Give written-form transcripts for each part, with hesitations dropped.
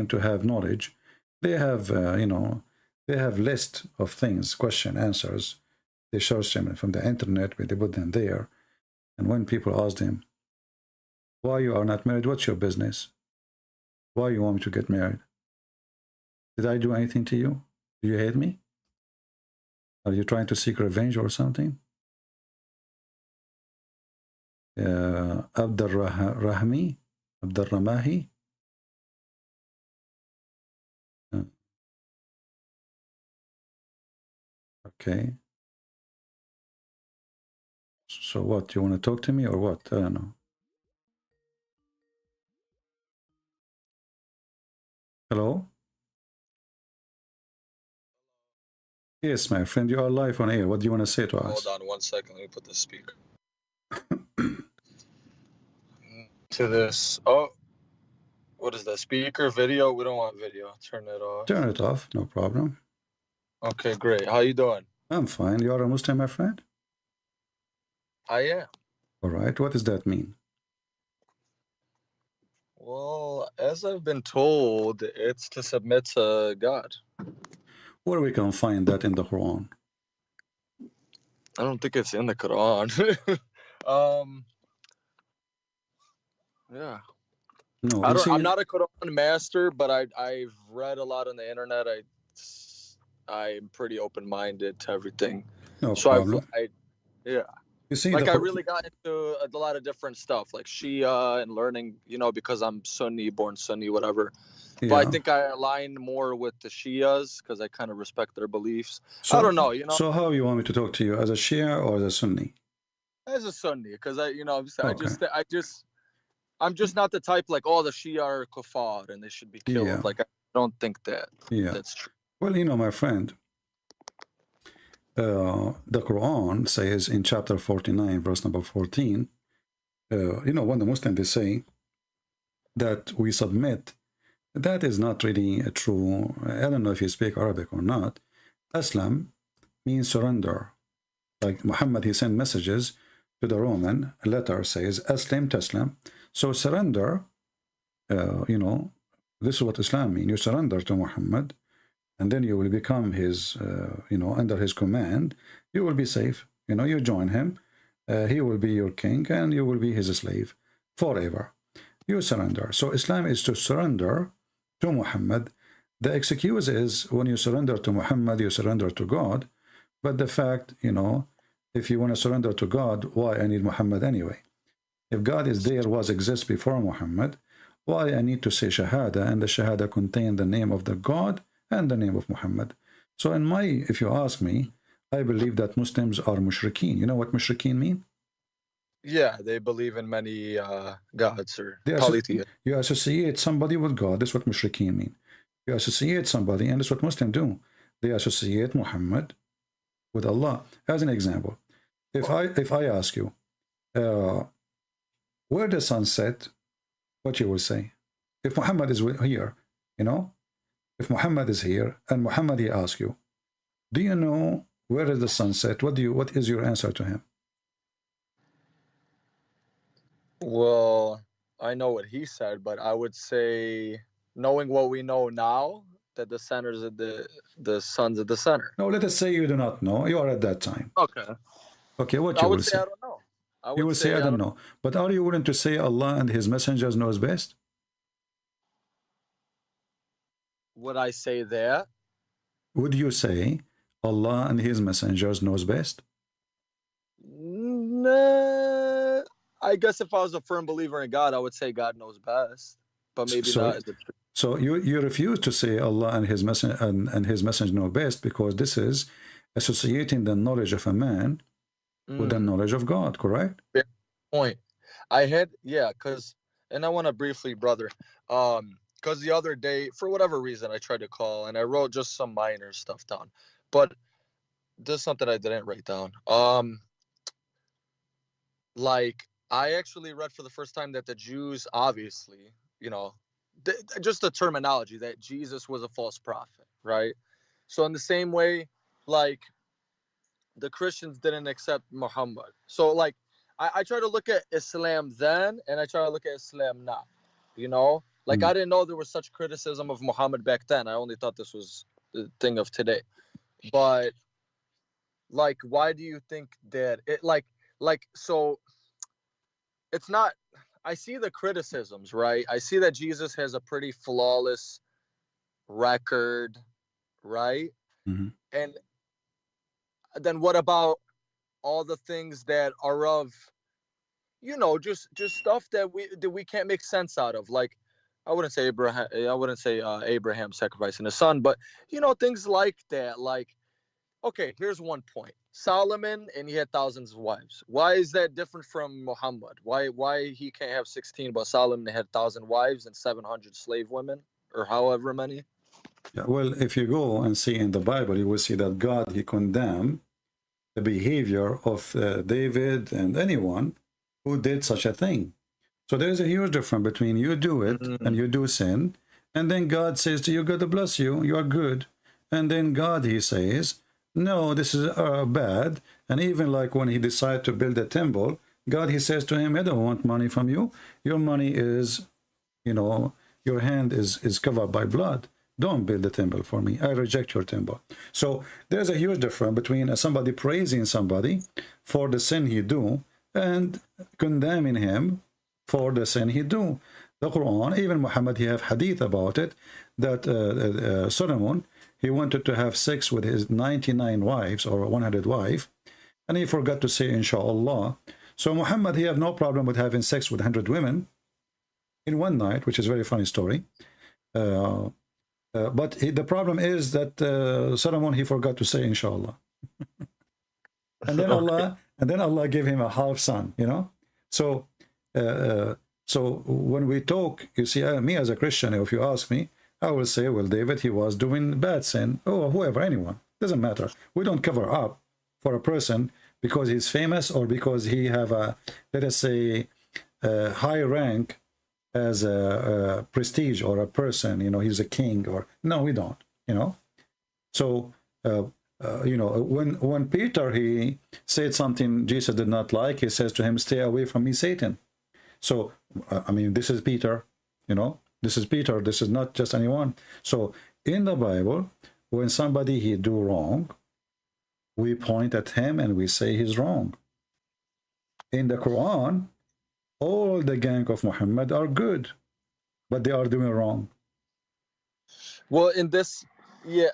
to have knowledge, they have, they have list of things, question, answers. They search them from the internet, but they put them there. And when people ask them, why you are not married, what's your business? Why you want me to get married? Did I do anything to you? Do you hate me? Are you trying to seek revenge or something? Abdul Rahmi, Abdul Ramahi. Okay. So what? You want to talk to me or what? I don't know. Hello? Yes, my friend, you are live on air. What do you want to say to us? Hold on 1 second. Let me put the speaker to this. Oh, what is that? Speaker, video? We don't want video. Turn it off. Turn it off. No problem. Okay, great. How you doing? I'm fine. You are a Muslim, my friend? I am. All right. What does that mean? Well, as I've been told, it's to submit to God. Where we can find that in the Quran? I don't think it's in the Quran. Yeah. No, I'm not a Quran master, but I've read a lot on the internet. I'm pretty open-minded to everything. No so problem. Yeah. You see, like I really got into a lot of different stuff, like Shia and learning, because I'm Sunni, born Sunni, whatever. Yeah. But I think I align more with the Shias because I kind of respect their beliefs. So, I don't know, So how you want me to talk to you, as a Shia or as a Sunni? As a Sunni, because I'm just not the type like, oh, the Shia are kuffar and they should be killed. Yeah. Like, I don't think that's true. Well, my friend, the Quran says in chapter 49, verse number 14, when the Muslims, they say that we submit, that is not really a true. I don't know if you speak Arabic or not. Aslam means surrender. Like Muhammad, he sent messages to the Roman. A letter says Aslim Taslam. So surrender, this is what Islam means. You surrender to Muhammad, and then you will become his, under his command. You will be safe. You join him. He will be your king, and you will be his slave forever. You surrender. So Islam is to surrender to Muhammad. The excuse is when you surrender to Muhammad, you surrender to God. But the fact, if you want to surrender to God, why I need Muhammad anyway? If God is there, exists before Muhammad, why I need to say Shahada, and the Shahada contain the name of the God and the name of Muhammad. So if you ask me, I believe that Muslims are mushrikeen. You know what mushrikeen mean? Yeah, they believe in many gods or polytheists. You associate somebody with God. That's what mushrikeen mean. You associate somebody, and that's what Muslims do. They associate Muhammad with Allah. As an example, if I ask you, where the sun set, what you will say? If Muhammad is here, if Muhammad is here, and Muhammad, he asks you, do you know where is the sun set? What is your answer to him? Well, I know what he said, but I would say, knowing what we know now, that the centers of the sun's at the center. No, let us say you do not know. You are at that time. Okay. Okay, what you will say? I don't know. You will say, I don't know. But are you willing to say Allah and his messengers knows best? Would I say that? Would you say Allah and his messengers knows best? Nah, I guess if I was a firm believer in God, I would say God knows best, but maybe not. So you refuse to say Allah and his messenger know best, because this is associating the knowledge of a man with the knowledge of God, correct? Fair point. And I want to briefly, brother, because the other day, for whatever reason, I tried to call and I wrote just some minor stuff down, but there's something I didn't write down. Like, I actually read for the first time that the Jews, obviously, just the terminology that Jesus was a false prophet, right? So in the same way, like, the Christians didn't accept Muhammad. So, like, I try to look at Islam then, and I try to look at Islam now, Like, I didn't know there was such criticism of Muhammad back then. I only thought this was the thing of today. But like, why do you think that it so it's not, I see the criticisms, right? I see that Jesus has a pretty flawless record, right? Mm-hmm. And then what about all the things that are of, just stuff that we can't make sense out of? Like, I wouldn't say Abraham sacrificing his son, but things like that. Like, okay, here's one point. Solomon, and he had thousands of wives. Why is that different from Muhammad? Why he can't have 16, but Solomon had 1,000 wives and 700 slave women, or however many? Yeah, well, if you go and see in the Bible, you will see that God, he condemned the behavior of David and anyone who did such a thing. So there's a huge difference between you do it and you do sin, and then God says to you, God bless you, you are good. And then God, he says, no, this is bad. And even like when he decided to build a temple, God, he says to him, I don't want money from you. Your money is, your hand is covered by blood. Don't build a temple for me. I reject your temple. So there's a huge difference between somebody praising somebody for the sin he do and condemning him for the sin he do. The Quran, even Muhammad, he have hadith about it, that Solomon, he wanted to have sex with his 99 wives or 100 wives, and he forgot to say inshallah. So Muhammad, he have no problem with having sex with 100 women in one night, which is a very funny story. But the problem is that Solomon, he forgot to say inshallah. And then Allah gave him a half son, So so when we talk, you see, me as a Christian, if you ask me, I will say, well, David, he was doing bad sin, or whoever, anyone, doesn't matter. We don't cover up for a person because he's famous or because he have a, let us say, a high rank as a prestige or a person, he's a king, or no, we don't, So when Peter, he said something Jesus did not like, he says to him, stay away from me, Satan. So I mean, this is Peter, this is Peter, this is not just anyone. So in the Bible, when somebody he do wrong, we point at him and we say he's wrong. In the Quran, all the gang of Muhammad are good, but they are doing wrong. Well, in this, yeah,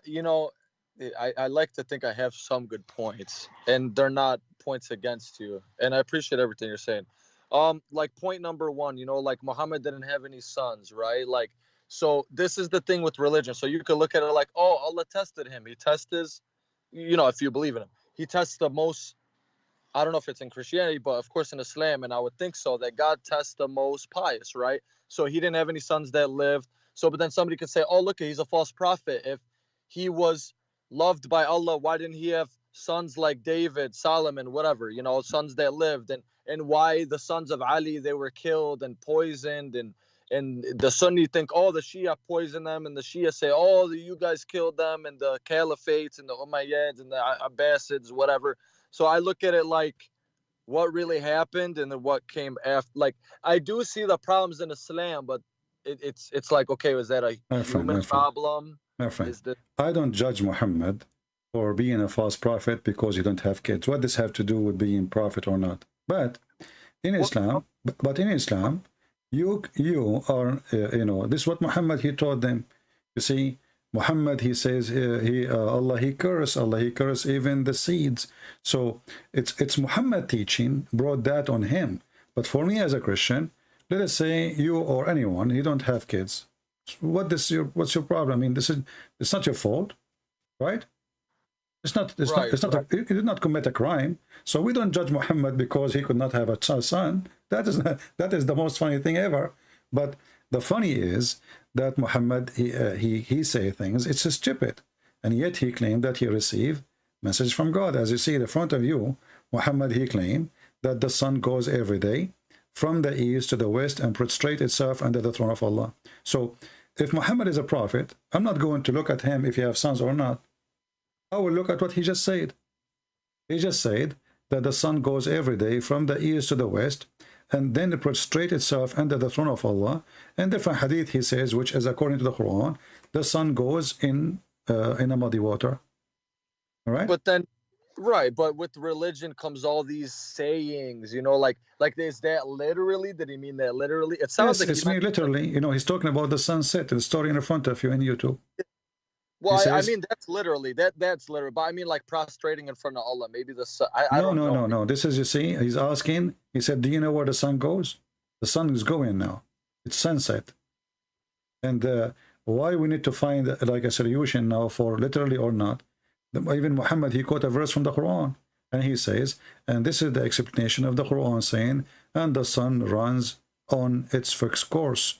I like to think I have some good points, and they're not points against you. And I appreciate everything you're saying. Like point number one, like Muhammad didn't have any sons, right? Like, so this is the thing with religion. So you could look at it like, oh, Allah tested him. He tests his, if you believe in him, he tests the most. I don't know if it's in Christianity, but of course in Islam, and I would think so, that God tests the most pious, right? So he didn't have any sons that lived. So, but then somebody could say, oh, look, he's a false prophet. If he was loved by Allah, why didn't he have sons like David, Solomon, whatever, sons that lived? And why the sons of Ali, they were killed and poisoned, and the Sunni think, oh, the Shia poisoned them, and the Shia say, oh, you guys killed them, and the Caliphates and the Umayyads and the Abbasids, whatever. So I look at it like what really happened and then what came after. Like, I do see the problems in Islam, but it's like, okay, was that a human problem? My friend, I don't judge Muhammad for being a false prophet because you don't have kids. What does have to do with being prophet or not? But in Islam, you are, this is what Muhammad, he taught them. You see, Muhammad, he says, Allah, he curse even the seeds. So it's Muhammad teaching brought that on him. But for me as a Christian, let us say you or anyone, you don't have kids. What's your problem? I mean, it's not your fault, right? He did not commit a crime. So we don't judge Muhammad because he could not have a son. That is the most funny thing ever. But the funny is that Muhammad, he say things, it's stupid. And yet he claimed that he received message from God. As you see in front of you, Muhammad, he claimed that the sun goes every day from the east to the west and prostrate itself under the throne of Allah. So if Muhammad is a prophet, I'm not going to look at him if he has sons or not. I will look at what he just said. He just said that the sun goes every day from the east to the west and then prostrate itself under the throne of Allah. In different hadith, he says, which is according to the Quran, the sun goes in a muddy water. All right? But then, right, but with religion comes all these sayings, you know, like is that literally? Did he mean that literally? It sounds Yes, like it's me literally. You know, he's talking about the sunset, the story in front of you in YouTube. Well, He I says- mean that's literally that's literal, but I mean like prostrating in front of Allah. Maybe the sun. I No, don't no, know. no, no. This is, you see, he's asking, he said, do you know where the sun goes? The sun is going now. It's sunset. And why we need to find like a solution now for literally or not. Even Muhammad, he quote a verse from the Quran. And he says, and this is the explanation of the Quran saying, and the sun runs on its fixed course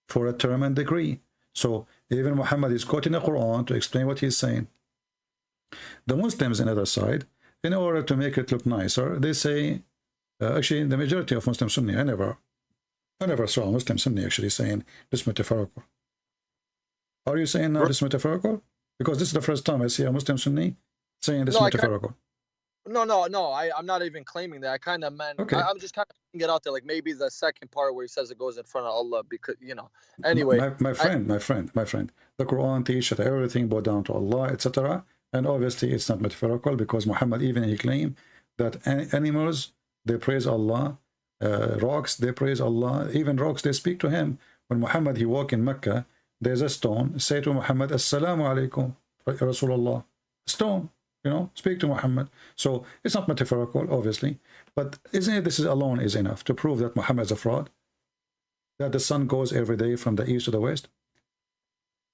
for a term and degree. So even Muhammad is quoting the Quran to explain what he's saying. The Muslims on the other side, in order to make it look nicer, they say, actually the majority of Muslim Sunni, I never saw a Muslim Sunni actually saying this metaphorical. Are you saying now this metaphorical? Because this is the first time I see a Muslim Sunni saying this metaphorical. No, I'm not even claiming that. I kind of meant, Okay. I'm just kind of putting it out there, like maybe the second part where he says it goes in front of Allah, because, you know, anyway. My friend, the Quran teaches that everything bow down to Allah, etc. And obviously it's not metaphorical, because Muhammad even he claimed that animals, they praise Allah, rocks, they praise Allah, even rocks, they speak to him. When Muhammad, he walk in Mecca, there's a stone, say to Muhammad, Assalamu alaikum, Rasulullah. Stone, you know, speak to Muhammad. So it's not metaphorical, obviously. But isn't it this is alone is enough to prove that Muhammad is a fraud? That the sun goes every day from the east to the west?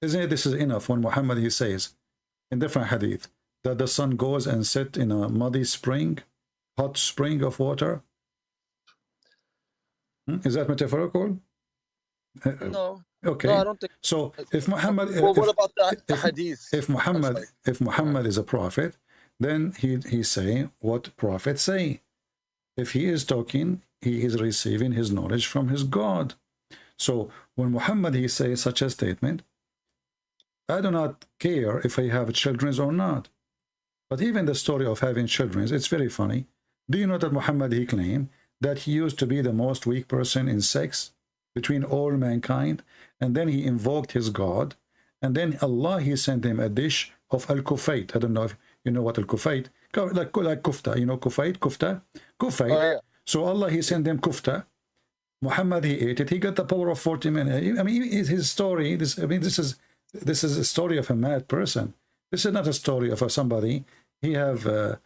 Isn't it this is enough when Muhammad, he says, in different hadith, that the sun goes and sits in a muddy spring, hot spring of water? Is that metaphorical? No. Okay. No, I don't think. So if Muhammad, Well, what about the hadith? if Muhammad is a prophet, then he's saying what prophets say. If he is talking, he is receiving his knowledge from his God. So when Muhammad he says such a statement, I do not care if I have children or not. But even the story of having children, it's very funny. Do you know that Muhammad he claimed that he used to be the most weak person in sex between all mankind, and then he invoked his God, and then Allah he sent him a dish of al-kufayt. I don't know if you know what al-kufayt, like kufta, you know kufta. Oh, yeah. So Allah he sent him kufta. Muhammad he ate it. He got the power of 40 men. I mean, his story. This is a story of a mad person. This is not a story of somebody. He have a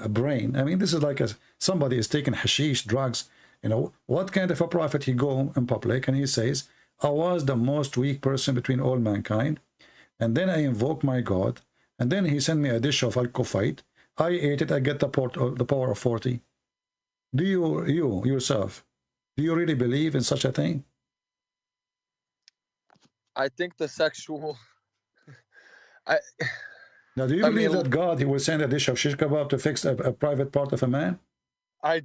brain. I mean, this is like somebody is taking hashish, drugs. You know, what kind of a prophet he go in public and he says, I was the most weak person between all mankind, and then I invoke my God, and then he sent me a dish of al-kufayt. I ate it, I get the power of 40. Do you yourself, do you really believe in such a thing? I think the sexual... Now, do you believe that God, he will send a dish of shish kebab to fix a private part of a man? I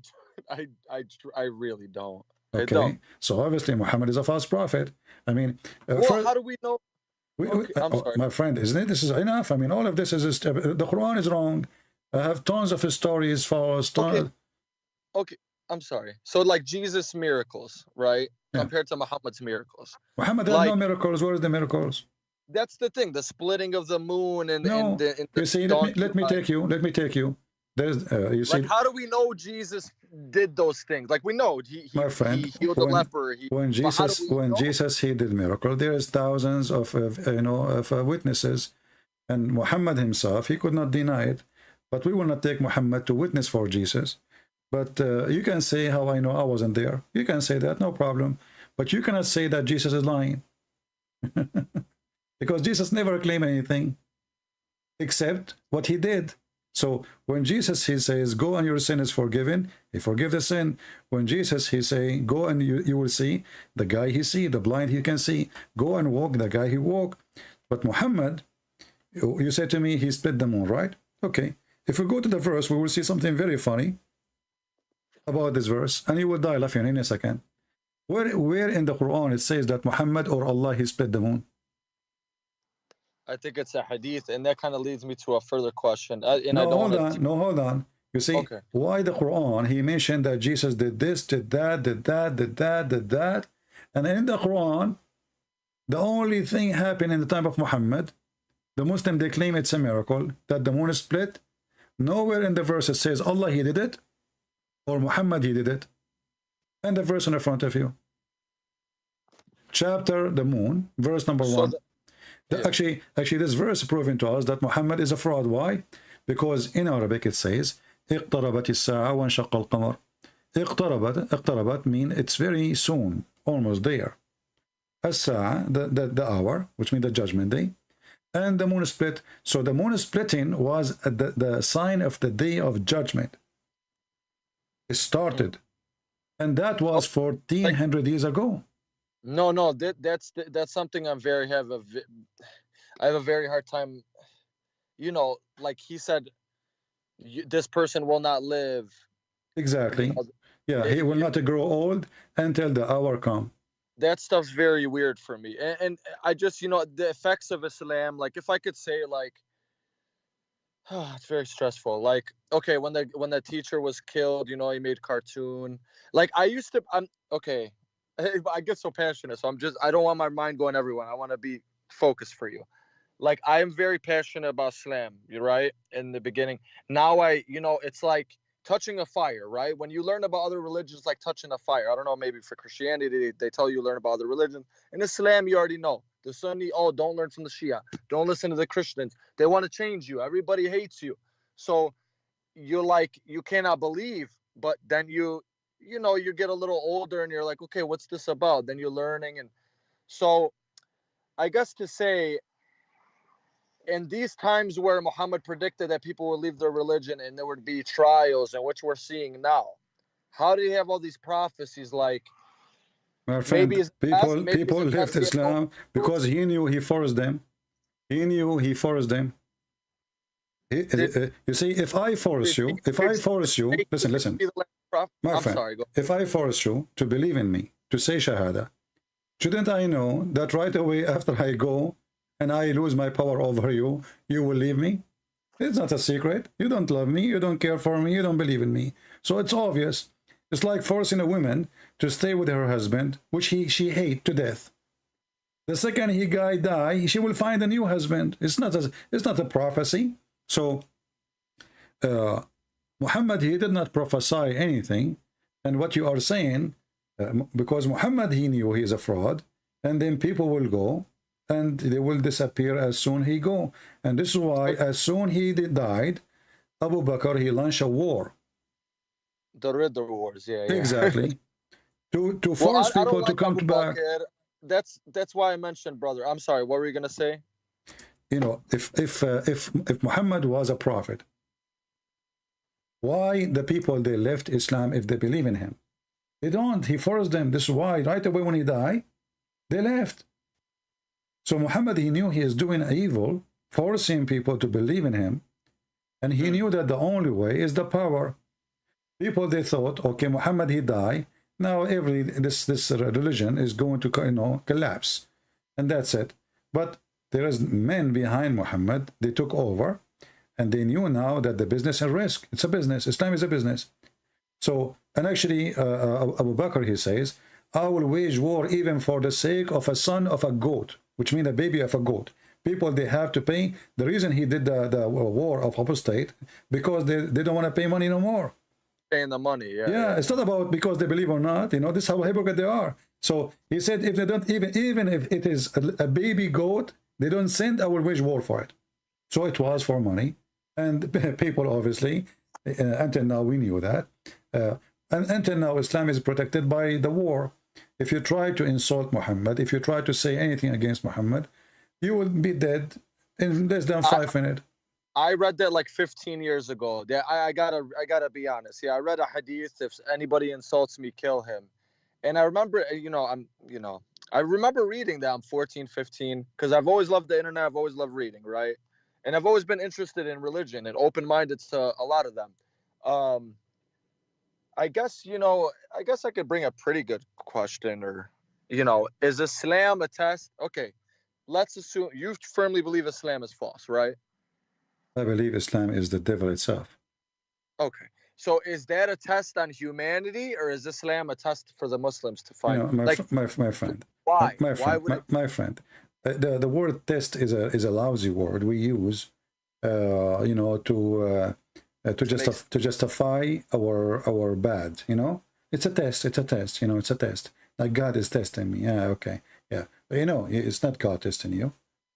really don't. Okay, don't. so obviously Muhammad is a false prophet. I mean, well, how do we know? I'm sorry. My friend, isn't it? This is enough. I mean, all of this is the Quran is wrong. I have tons of his stories false. Okay, I'm sorry. So like Jesus' miracles, right? Yeah. Compared to Muhammad's miracles. Muhammad had no miracles. Where is the miracles? That's the thing. The splitting of the moon and no. You see, let me take you. There's you see. Like, how do we know Jesus did those things? Like, we know he healed the leper. When Jesus he did miracle, there is thousands of witnesses, and Muhammad himself he could not deny it. But we will not take Muhammad to witness for Jesus. But you can say how I know I wasn't there. You can say that, no problem. But you cannot say that Jesus is lying. Because Jesus never claimed anything except what he did. So when Jesus he says, go and your sin is forgiven, he forgive the sin. When Jesus he say, go and you will see, the guy he see, the blind he can see. Go and walk, the guy he walk. But Muhammad, you say to me, he split the moon, right? Okay. If we go to the verse, we will see something very funny about this verse, and you will die laughing in a second. Where in the Quran it says that Muhammad or Allah he split the moon? I think it's a hadith, and that kind of leads me to a further question. Hold on. You see, Okay. why the Quran, he mentioned that Jesus did this, did that, did that, did that, did that. And in the Quran, the only thing happened in the time of Muhammad, the Muslim, they claim it's a miracle, that the moon split. Nowhere in the verse it says Allah, he did it, or Muhammad, he did it. And the verse in front of you. Chapter, the moon, verse number So 1. yeah. Actually, this verse is proving to us that Muhammad is a fraud. Why? Because in Arabic it says, اقتربت الساعة وانشق القمر. اقتربت mean it's very soon, almost there. الساعة, the hour, which means the judgment day. And the moon split. So the moon splitting was the sign of the day of judgment. It started. And that was 1400 years ago. No, that's something I have a very hard time. You know, like he said, this person will not live. Exactly. You know, Yeah, he will not grow old until the hour come. that stuff's very weird for me. And I just, you know, the effects of Islam, like if I could say, like, it's very stressful. Like, okay, when the teacher was killed, you know, he made cartoon. Like I'm okay. I get so passionate, so I don't want my mind going everywhere. I want to be focused for you. Like, I am very passionate about Islam. You're right in the beginning. Now you know, it's like touching a fire, right? When you learn about other religions, like touching a fire. I don't know, maybe for Christianity, they tell you learn about other religions. In Islam, you already know. The Sunni, oh, don't learn from the Shia. Don't listen to the Christians. They want to change you. Everybody hates you. So you're like, you cannot believe, but then you know, you get a little older and you're like, okay, what's this about? Then you're learning. And so I guess to say, in these times where Muhammad predicted that people would leave their religion and there would be trials, and which we're seeing now, how did he have all these prophecies? Like, My friend, maybe people left Islam because he knew he forced them. He knew he forced them. You see, if I force you, listen, my friend, if I force you to believe in me, to say Shahada, shouldn't I know that right away after I go and I lose my power over you, you will leave me? It's not a secret. You don't love me, you don't care for me, you don't believe in me. So it's obvious. It's like forcing a woman to stay with her husband, which she hates to death. The second he die, she will find a new husband. It's not a prophecy. So Muhammad, he did not prophesy anything. And what you are saying, because Muhammad, he knew he is a fraud, and then people will go and they will disappear as soon he go. And this is why as soon he died, Abu Bakr, he launched a war. The Ridda Wars, yeah. Exactly. to force people to come back. That's why I mentioned brother. I'm sorry, what were you gonna say? You know, if Muhammad was a prophet, why the people, they left Islam if they believe in him? They don't. He forced them. This is why right away when he died, they left. So Muhammad, he knew he is doing evil, forcing people to believe in him, and he knew that the only way is the power. People, they thought, okay, Muhammad, he died. Now this religion is going to, you know, collapse, and that's it. But there is men behind Muhammad. They took over, and they knew now that the business is risk. It's a business. Islam is a business. So, and actually, Abu Bakr, he says, I will wage war even for the sake of a son of a goat, which means a baby of a goat. People, they have to pay. The reason he did the war of apostate, because they don't want to pay money no more. Paying the money, yeah. It's not about because they believe or not. You know, this is how hypocrite they are. So he said, if they don't, even if it is a baby goat, they don't send, I will wage war for it. So it was for money, and people obviously, until now we knew that, and until now Islam is protected by the war. If you try to insult Muhammad, if you try to say anything against Muhammad, you will be dead in less than 5 minutes. I read that like 15 years ago. Yeah, I gotta be honest. Yeah, I read a hadith: if anybody insults me, kill him. And I remember, I remember reading that. I'm 14, 15, because I've always loved the internet. I've always loved reading, right? And I've always been interested in religion and open-minded to a lot of them. I guess I could bring a pretty good question, or, is Islam a test? Okay, let's assume you firmly believe Islam is false, right? I believe Islam is the devil itself. Okay. So is that a test on humanity, or is Islam a test for the Muslims to You find? know, Like, my friend, why? my Why friend, would it? my friend. The word test is a lousy word we use, you know, to justify our bad. You know, it's a test. It's a test. You know, it's a test. Like God is testing me. Yeah, okay, yeah. But you know, it's not God testing you.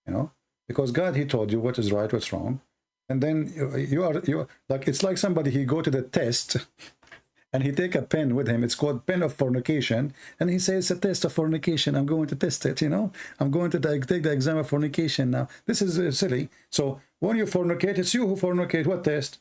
You know, because God, He told you what is right, what's wrong, and then you like, it's like somebody, he go to the test and he take a pen with him. It's called pen of fornication, and he says it's a test of fornication. I'm going to test it. You know, I'm going to take the exam of fornication now. This is silly. So when you fornicate, it's you who fornicate. What test?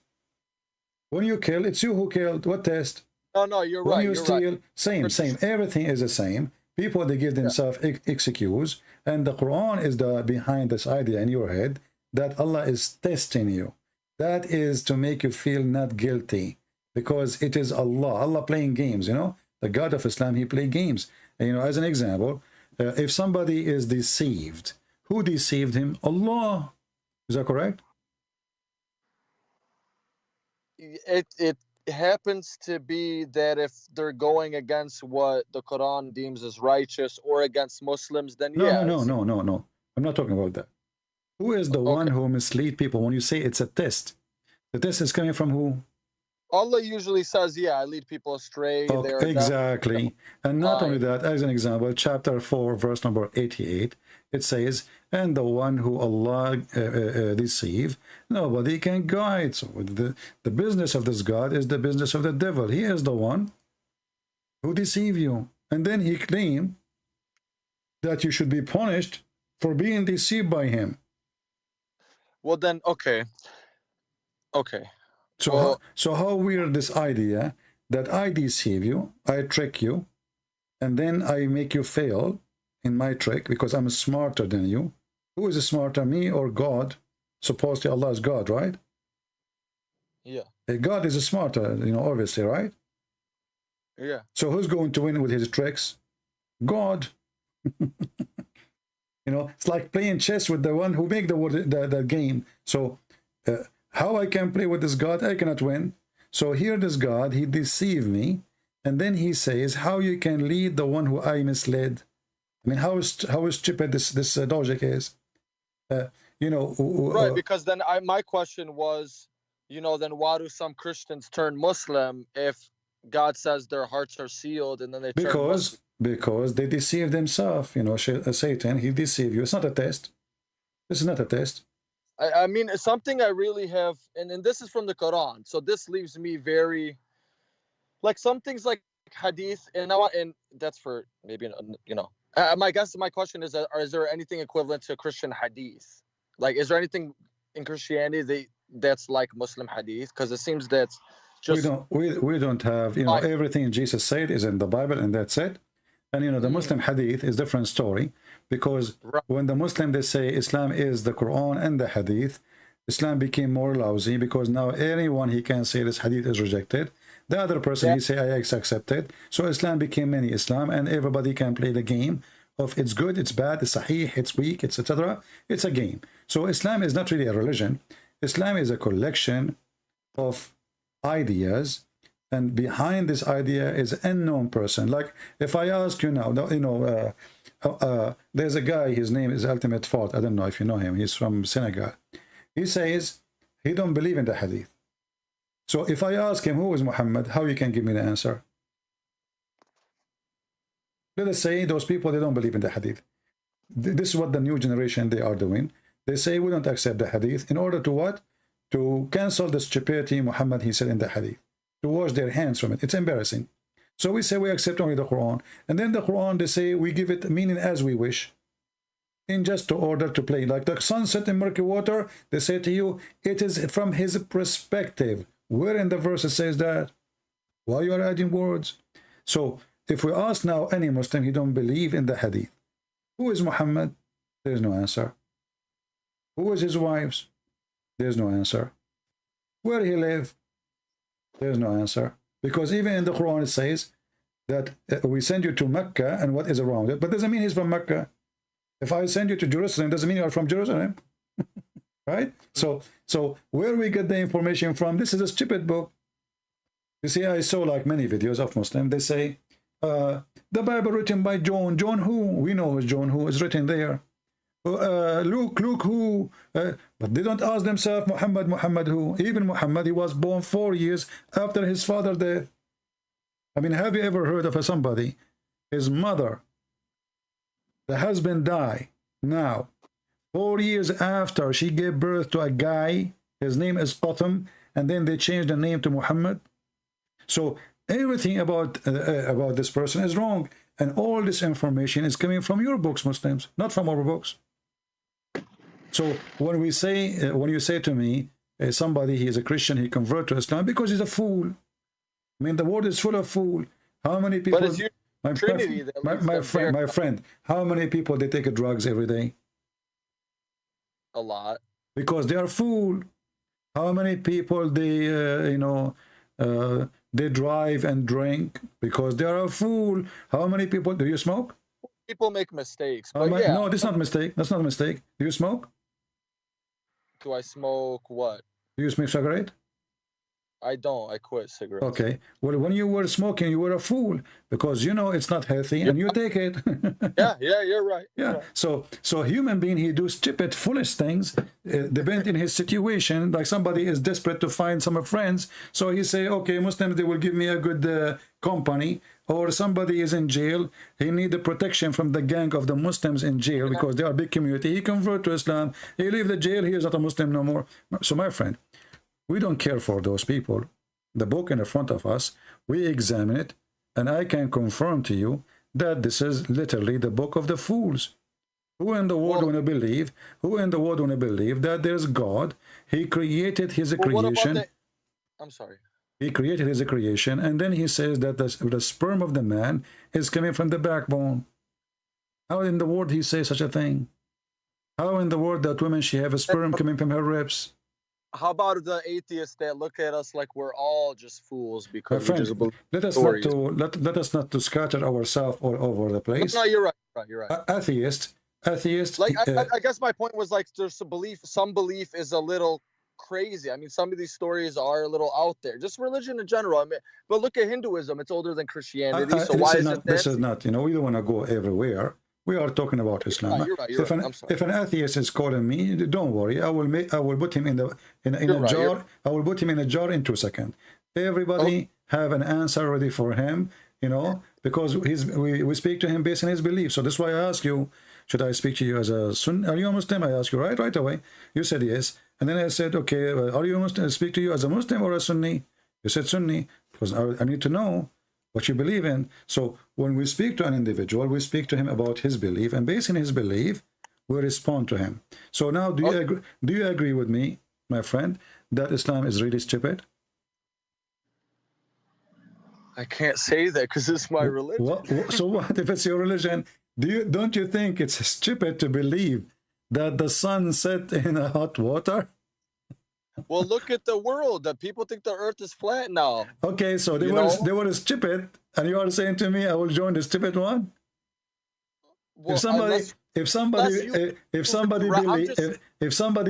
When you kill, it's you who killed. What test? No, no, you're When right. you You're right. steal, same. Everything is the same. People, they give Yeah. themselves excuse, and the Quran is the behind this idea in your head that Allah is testing you. That is to make you feel not guilty, because it is Allah playing games. You know, the God of Islam, He play games. And, you know, as an example, if somebody is deceived, who deceived him? Allah. Is that correct? It happens to be that if they're going against what the Quran deems as righteous or against Muslims, then No, yeah. no. I'm not talking about that. Who is the one Okay. who mislead people when you say it's a test? The test is coming from who? Allah usually says, yeah, I lead people astray. They Okay, are exactly. And not only blind. that, as an example, chapter 4, verse number 88, it says, and the one who Allah deceive, nobody can guide. So the business of this God is the business of the devil. He is the one who deceive you. And then he claimed that you should be punished for being deceived by him. Well, then, okay. So, Well, how weird this idea that I deceive you, I trick you, and then I make you fail in my trick because I'm smarter than you. Who is smarter, me or God? Supposedly Allah is God, right? yeah, God is smarter, you know, obviously, right? yeah. So who's going to win with his tricks? God. You know, it's like playing chess with the one who make the game. So how I can play with this God? I cannot win. So here this God, he deceived me, and then he says, how you can lead the one who I misled? I mean, how stupid this logic is. You know, Right, because then my question was, then why do some Christians turn Muslim if God says their hearts are sealed and then they turn Muslim? because they deceive themselves. You know, Satan, he deceive you. It's not a test. This is not a test. I mean, it's something I really have, and this is from the Quran, so this leaves me very, like, some things like hadith, and that's for maybe, my question is, is there anything equivalent to Christian hadith? Like, is there anything in Christianity that's like Muslim hadith? Because it seems that's just we don't have, you know, everything Jesus said is in the Bible, and that's it. And you know, the Muslim hadith is different story, because when the Muslim, they say Islam is the Quran and the hadith, Islam became more lousy, because now anyone he can say this hadith is rejected. The other person he say I accept it. So Islam became mini Islam, and everybody can play the game of it's good, it's bad, it's sahih, it's weak, it's etc. It's a game. So Islam is not really a religion. Islam is a collection of ideas, and behind this idea is an unknown person. Like if I ask you now, you know, there's a guy, his name is Ultimate Fort. I don't know if you know him. He's from Senegal. He says he don't believe in the hadith. So if I ask him who is Muhammad, how you can give me the answer? Let us say those people, they don't believe in the hadith. This is what the new generation, they are doing. They say we don't accept the hadith in order to what? To cancel the stupidity Muhammad, he said in the hadith. To wash their hands from it. It's embarrassing. So we say we accept only the Quran. And then the Quran, they say we give it meaning as we wish, in just to order to play. Like the sunset in murky water, they say to you, it is from his perspective. Where in the verse it says that? Why you are adding words? So if we ask now any Muslim, he don't believe in the hadith. Who is Muhammad? There's no answer. Who is his wives? There's no answer. Where he live? There's no answer. Because even in the Quran it says that we send you to Mecca and what is around it, but doesn't mean he's from Mecca. If I send you to Jerusalem, doesn't mean you are from Jerusalem. Right? So where we get the information from? This is a stupid book. You see, I saw like many videos of Muslim. They say, the Bible written by John. John who? We know who's John who is written there. Luke who? But they don't ask themselves, Muhammad who? Even Muhammad, he was born 4 years after his father death. I mean, have you ever heard of somebody, his mother, the husband died, now 4 years after she gave birth to a guy, his name is Qatham, and then they changed the name to Muhammad? So everything about this person is wrong, and all this information is coming from your books, Muslims, not from our books. So when we say, when you say to me, somebody, he is a Christian, he convert to Islam because he's a fool. I mean, the world is full of fool. How many people? But it's your Trinity my friend, how many people they take drugs every day? A lot. Because they are fool. How many people they they drive and drink because they are a fool? How many people do you smoke? People make mistakes. But yeah. No, that's not a mistake. That's not a mistake. Do you smoke? Do I smoke what? Do you smoke cigarette? I don't. I quit cigarettes. Okay. Well, when you were smoking, you were a fool because you know it's not healthy and you take it. yeah, you're right. Yeah. Right. So human being, he do stupid, foolish things, depending in his situation. Like somebody is desperate to find some friends, so he say, okay, Muslims, they will give me a good company. Or somebody is in jail, he need the protection from the gang of the Muslims in jail because they are a big community. He convert to Islam, he leave the jail, he is not a Muslim no more. So my friend, we don't care for those people. The book in front of us, we examine it, and I can confirm to you that this is literally the book of the fools. Who in the world want to believe? Who in the world want to believe that there's God? He created his creation. I'm sorry. He created his creation, and then he says that the sperm of the man is coming from the backbone. How in the world he say such a thing? How in the world that woman, she have a sperm coming from her ribs? How about the atheists that look at us like we're all just fools because friend, we just believe let us not to scatter ourselves all over the place. No, you're right. You're right. Atheist. Like I guess my point was like there's a belief. Some belief is a little crazy. I mean, some of these stories are a little out there. Just religion in general. I mean, but look at Hinduism. It's older than Christianity. So why is it? This is not. You know, we don't want to go everywhere. We are talking about Islam. You're right. If an atheist is calling me, don't worry. I will put him in a jar. I will put him in a jar in 2 seconds. Everybody have an answer ready for him. You know, because we speak to him based on his belief. So that's why I ask you, should I speak to you as a Sunni? Are you a Muslim? I ask you right away. You said yes. And then I said, okay, are you a Muslim? I speak to you as a Muslim or a Sunni? You said Sunni, because I need to know what you believe in. So when we speak to an individual, we speak to him about his belief, and based on his belief, we respond to him. So now, do you agree with me, my friend, that Islam is really stupid? I can't say that because it's my religion. So what if it's your religion? Don't you think it's stupid to believe that the sun set in a hot water? Well, look at the world. That people think the earth is flat now. Okay, so they were stupid, and you are saying to me, I will join the stupid one? Well, if somebody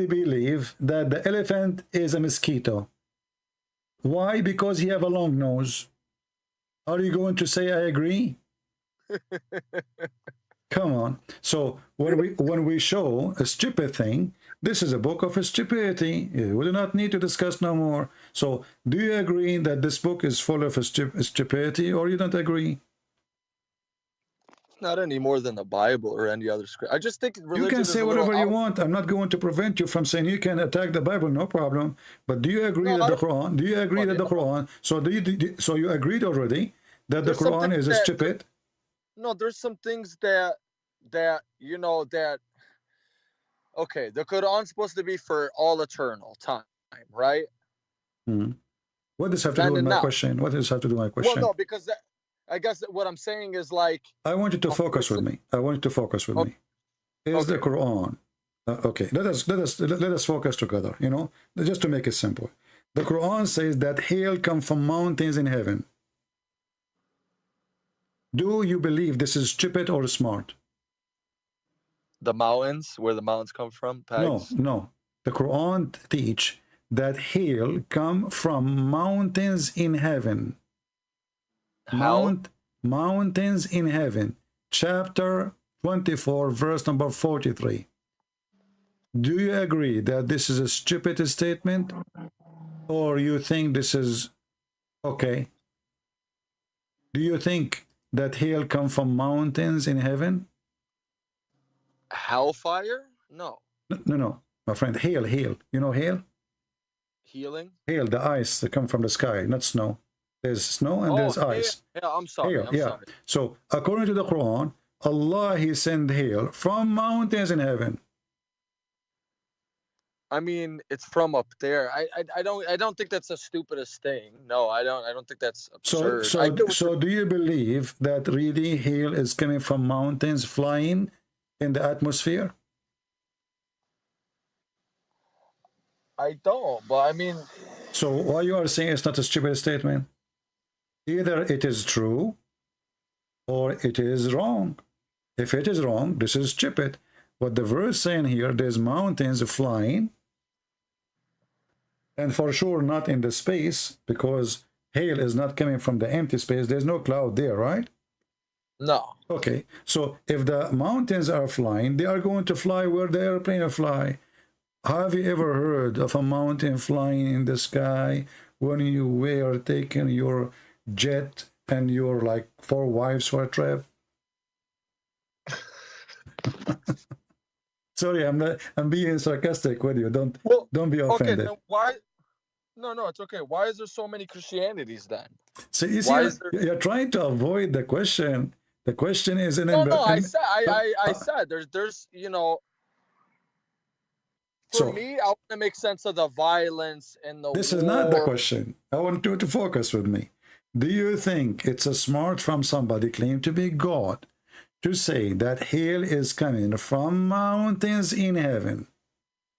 believe that the elephant is a mosquito, why? Because he have a long nose. Are you going to say I agree? Come on. So when we show a stupid thing, this is a book of stupidity. We do not need to discuss no more. So do you agree that this book is full of stupidity, or you don't agree? Not any more than the Bible or any other script. I just think religion. You can say whatever you want. I'm not going to prevent you from saying you can attack the Bible, no problem. But do you agree that the Quran? Do you agree that the Quran? So so you agreed already that the Quran is stupid? No, there's some things that you know that. Okay, the Quran's supposed to be for all eternal time, right? Hmm. What does this have to do with my question? What does this have to do with my question? Well, no, because I guess what I'm saying is like. I want you to focus with me. I want you to focus with me. Is the Quran okay? Let us focus together. You know, just to make it simple. The Quran says that hail comes from mountains in heaven. Do you believe this is stupid or smart? The mountains, where the mountains come from? No. The Quran teach that hail come from mountains in heaven? How? Mountains in heaven. Chapter 24, verse number 43. Do you agree that this is a stupid statement? Or you think this is okay? Do you think that hail come from mountains in heaven? Hellfire? No. No, my friend, hail. You know hail? Healing? Hail, the ice that come from the sky, not snow. There's snow and there's ice. Yeah, I'm sorry. Hail, I'm yeah. sorry. So according to the Quran, Allah, he sent hail from mountains in heaven. I mean, it's from up there. I don't think that's the stupidest thing. No, I don't think that's absurd. So do you believe that really hail is coming from mountains flying in the atmosphere? I don't, but I mean, so why you are saying it's not a stupid statement? Either it is true or it is wrong. If it is wrong, this is stupid. What the verse saying here, there's mountains flying, and for sure not in the space, because hail is not coming from the empty space. There's no cloud there, right? No. Okay, so if the mountains are flying, they are going to fly where the airplane will fly. Have you ever heard of a mountain flying in the sky when you were taking your jet and your like 4 wives for a trip? Sorry, I'm being sarcastic with you. Don't be offended. Okay, why? No, it's okay. Why is there so many Christianities then? So you see, you're trying to avoid the question. The question is I said there's for me, I want to make sense of the violence and the This war. is not the question. I want you to focus with me. Do you think it's a smart from somebody claimed to be God to say that hail is coming from mountains in heaven?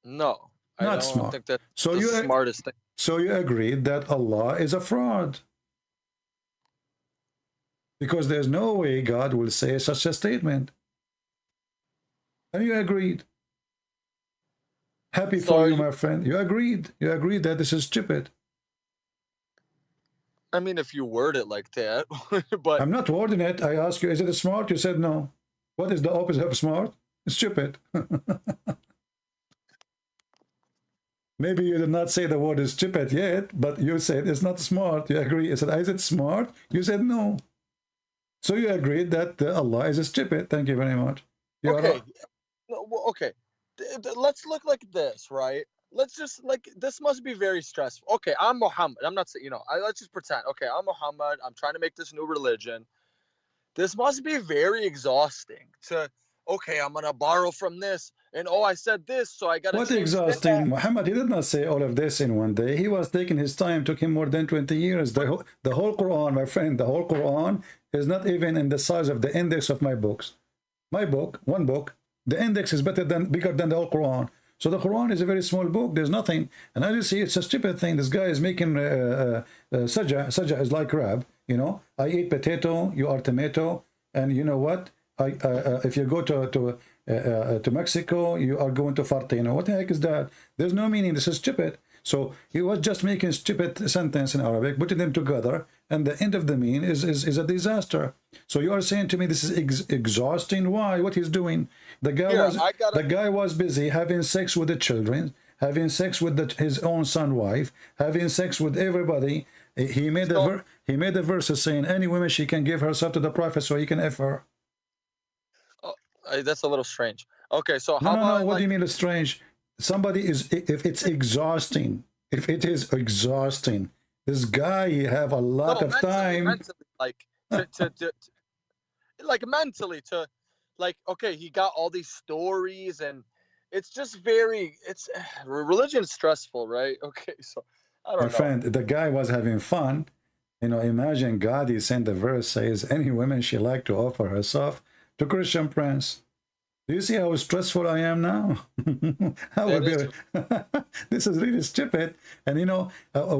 No, not I don't smart. think that's the smartest thing. So you agreed that Allah is a fraud, because there's no way God will say such a statement. And you agreed. Happy for you, my friend. You agreed. You agreed that this is stupid. I mean, if you word it like that, but I'm not wording it. I ask you, is it smart? You said no. What is the opposite of smart? Stupid. Maybe you did not say the word is stupid yet, but you said it's not smart. You agree. I said, is it smart? You said no. So you agreed that Allah is stupid. Thank you very much. Okay. Okay. Let's look like this, right? Let's just this must be very stressful. Okay, I'm Muhammad. I'm not saying, let's just pretend. Okay, I'm Muhammad. I'm trying to make this new religion. This must be very exhausting okay, I'm going to borrow from this. And I said this, so I got to What exhausting? Muhammad, he did not say all of this in one day. He was taking his time. Took him more than 20 years. The whole Quran, my friend, the whole Quran is not even in the size of the index of my books. My book, one book, the index is bigger than the whole Quran. So the Quran is a very small book. There's nothing. And as you see, it's a stupid thing. This guy is making sajja. Sajja is like rab. I eat potato, you are tomato. And you know what? If you go to Mexico, you are going to Fartino. What the heck is that? There's no meaning. This is stupid. So he was just making stupid sentence in Arabic, putting them together, and the end of the mean is a disaster. So you are saying to me this is exhausting? Why? What he's doing? The guy was busy having sex with the children, having sex with his own son, wife, having sex with everybody. He made the verses saying any woman she can give herself to the prophet so he can F her. That's a little strange. Okay, so how about... No, what do you mean it's strange? Somebody is... If it's exhausting, if it is exhausting, this guy, he have a lot of time... Mentally, mentally, okay, he got all these stories, and it's just very... Religion is stressful, right? Okay, so I don't know. My friend, the guy was having fun. Imagine God, he sent the verse, says, any woman she like to offer herself to Christian prince. Do you think this is stupid? No, mentally, mentally, to, he got all these stories, and it's just very... Religion is stressful, right? Okay, so I don't know. My friend, the guy was having fun. Imagine God, he sent the verse, says, any woman she like to offer herself Do you see how stressful I am now? I will be. This is really stupid. And you know,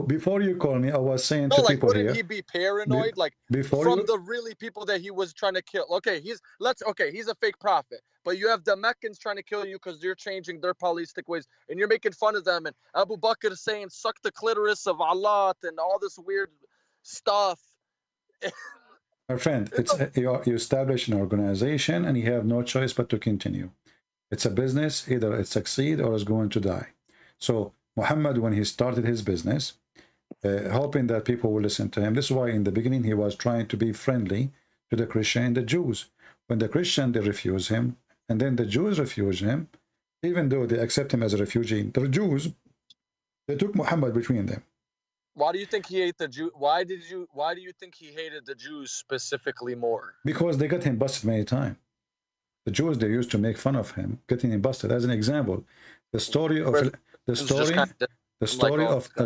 before you call me, I was saying No, to like, people wouldn't here. he be paranoid? Like, Before from you, the really people that he was trying to kill. Okay, he's a fake prophet, but you have the Meccans trying to kill you because they're changing their polytheistic ways, and you're making fun of them. And Abu Bakr is saying, "Suck the clitoris of Allah" and all this weird stuff. my friend, it's you establish an organization and you have no choice but to continue. It's a business, either it succeed or it's going to die. So Muhammad, when he started his business, hoping that people will listen to him, this is why in the beginning he was trying to be friendly to the Christian and the Jews. When the Christian, they refuse him, and then the Jews refuse him, even though they accept him as a refugee, the Jews, they took Muhammad between them. Why do you think he ate the Jew? Why do you think he hated the Jews specifically more? Because they got him busted many times. The Jews, they used to make fun of him, getting him busted. As an example, the story of a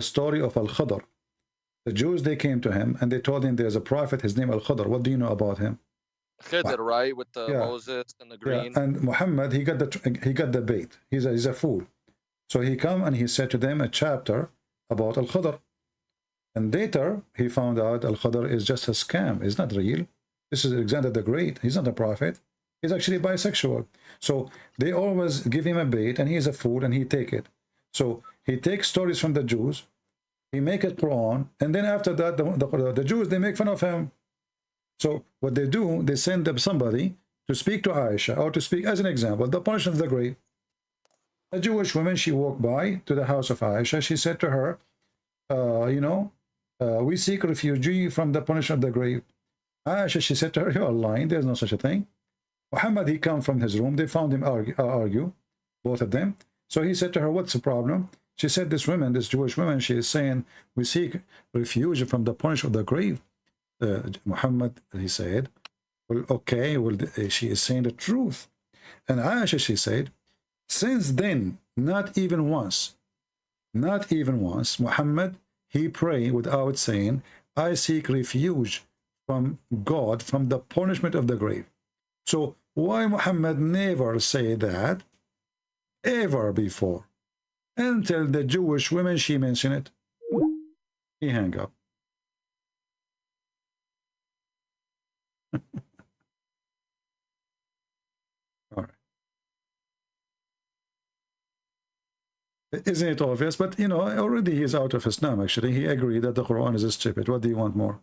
story of Al-Khadr. The Jews, they came to him and they told him there's a prophet, his name Al-Khadr. What do you know about him? Khidr, right, with the Moses and the green. Yeah. And Muhammad, he got the bait. He's a fool. So he come and he said to them a chapter about Al-Khadr. And later he found out Al-Khadr is just a scam. It's not real. This is Alexander the Great. He's not a prophet. He's actually bisexual. So they always give him a bait, and he's a fool, and he take it. So he takes stories from the Jews, he make it Quran, and then after that, the Jews, they make fun of him. So what they do, they send up somebody to speak to Aisha, or to speak, as an example, the punishment of the grave. A Jewish woman, she walked by to the house of Aisha. She said to her, we seek refugee from the punishment of the grave. Aisha, she said to her, you are lying. There's no such a thing. Muhammad, he come from his room. They found him argue, both of them. So he said to her, what's the problem? She said, this woman, this Jewish woman, she is saying, we seek refuge from the punishment of the grave. Muhammad, he said, well, okay, well, she is saying the truth. And Aisha, she said, since then, not even once, Muhammad, he prayed without saying, I seek refuge from God, from the punishment of the grave. So why Muhammad never say that ever before, until the Jewish women, she mentioned it? He hang up. All right. Isn't it obvious? But you know, already he's out of Islam. Actually, he agreed that the Quran is stupid. What do you want more?